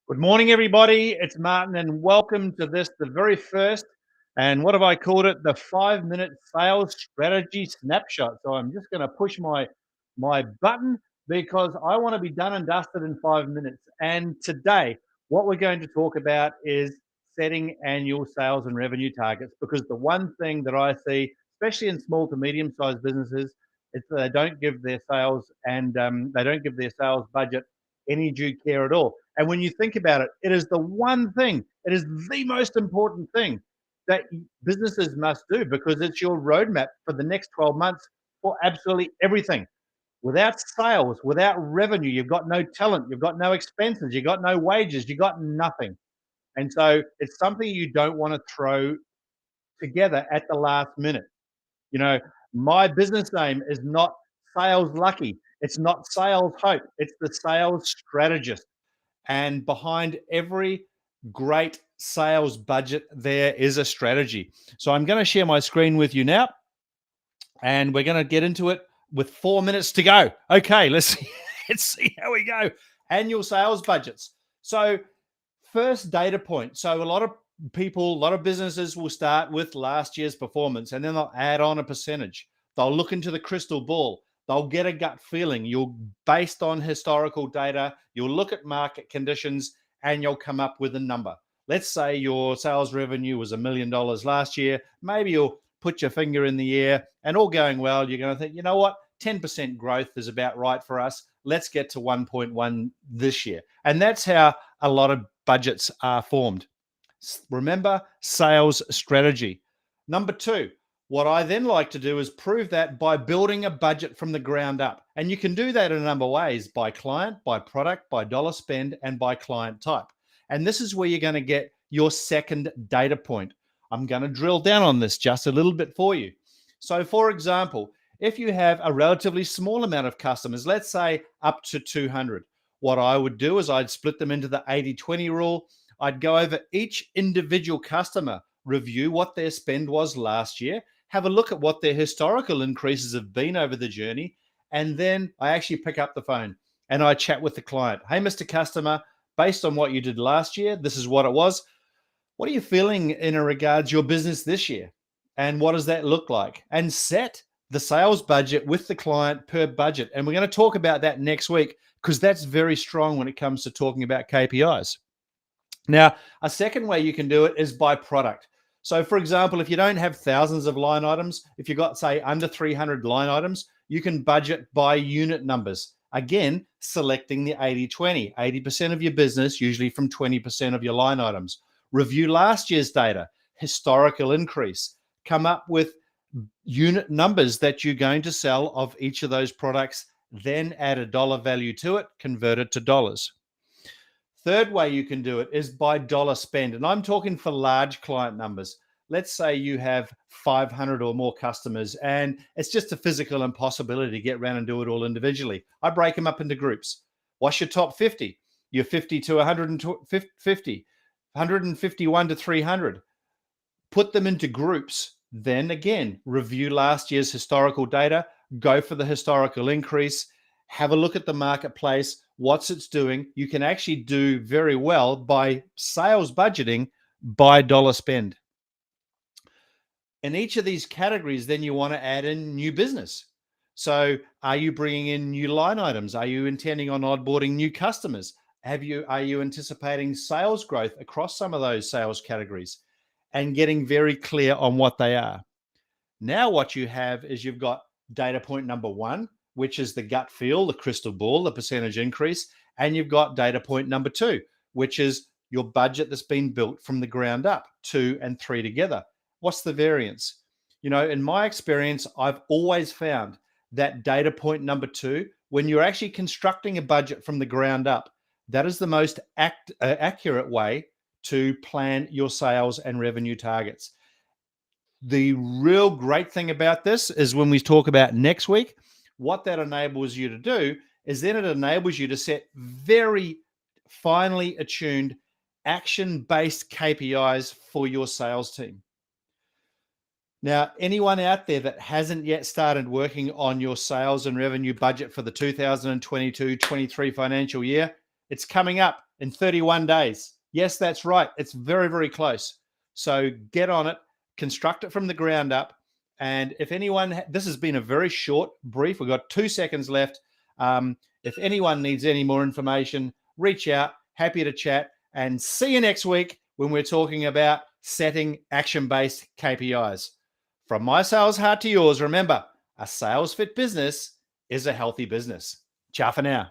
Good morning, everybody. It's Martin, and welcome to the very first, and what have I called it? The 5-minute sales strategy snapshot. So I'm just going to push my button because I want to be done and dusted in 5 minutes. And today, what we're going to talk about is setting annual sales and revenue targets. Because the one thing that I see, especially in small to medium-sized businesses, is they don't give their sales and they don't give their sales budget any due care at all. And when you think about it, it is the one thing, it is the most important thing that businesses must do because it's your roadmap for the next 12 months for absolutely everything. Without sales, without revenue, you've got no talent, you've got no expenses, you've got no wages, you've got nothing. And so it's something you don't want to throw together at the last minute. You know, my business name is not Sales Lucky. It's not Sales Hope. It's the Sales Strategist. And behind every great sales budget, there is a strategy. So I'm going to share my screen with you now, and we're going to get into it with 4 minutes to go. Okay, let's see how we go. Annual sales budgets. So first data point. So a lot of people, a lot of businesses will start with last year's performance, and then they'll add on a percentage. They'll look into the crystal ball. They'll get a gut feeling. You'll, based on historical data, you'll look at market conditions and you'll come up with a number. Let's say your sales revenue was $1 million last year. Maybe you'll put your finger in the air and all going well, you're going to think, you know what? 10% growth is about right for us. Let's get to 1.1 this year. And that's how a lot of budgets are formed. Remember, sales strategy. Number two, what I then like to do is prove that by building a budget from the ground up. And you can do that in a number of ways: by client, by product, by dollar spend, and by client type. And this is where you're going to get your second data point. I'm going to drill down on this just a little bit for you. So for example, if you have a relatively small amount of customers, let's say up to 200, what I would do is I'd split them into the 80-20 rule. I'd go over each individual customer, review what their spend was last year, have a look at what their historical increases have been over the journey, and then I actually pick up the phone and I chat with the client. Hey, Mr. Customer, based on what you did last year, this is what it was. What are you feeling in regards to your business this year? And what does that look like? And set the sales budget with the client per budget. And we're going to talk about that next week because that's very strong when it comes to talking about KPIs. Now, a second way you can do it is by product. So for example, if you don't have thousands of line items, if you've got, say, under 300 line items, you can budget by unit numbers. Again, selecting the 80-20, 80% of your business, usually from 20% of your line items. Review last year's data, historical increase, come up with unit numbers that you're going to sell of each of those products, then add a dollar value to it, convert it to dollars. Third way you can do it is by dollar spend. And I'm talking for large client numbers. Let's say you have 500 or more customers and it's just a physical impossibility to get around and do it all individually. I break them up into groups. What's your top 50? Your 50 to 150, 151 to 300. Put them into groups. Then again, review last year's historical data, go for the historical increase, have a look at the marketplace, what's it's doing. You can actually do very well by sales budgeting by dollar spend. In each of these categories, then you want to add in new business. So are you bringing in new line items? Are you intending on onboarding new customers? Are you anticipating sales growth across some of those sales categories and getting very clear on what they are? Now what you have is you've got data point number one, which is the gut feel, the crystal ball, the percentage increase. And you've got data point number two, which is your budget that's been built from the ground up, 2 and 3 together. What's the variance? You know, in my experience, I've always found that data point number two, when you're actually constructing a budget from the ground up, that is the most accurate way to plan your sales and revenue targets. The real great thing about this is when we talk about next week, what that enables you to do is then it enables you to set very finely attuned action-based KPIs for your sales team. Now, anyone out there that hasn't yet started working on your sales and revenue budget for the 2022-23 financial year, It's coming up in 31 days. Yes, that's right. It's very, very close. So get on it, construct it from the ground up. And if anyone, this has been a very short brief. We've got 2 seconds left. If anyone needs any more information, reach out. Happy to chat. And see you next week when we're talking about setting action-based KPIs. From my sales heart to yours, remember, a sales fit business is a healthy business. Ciao for now.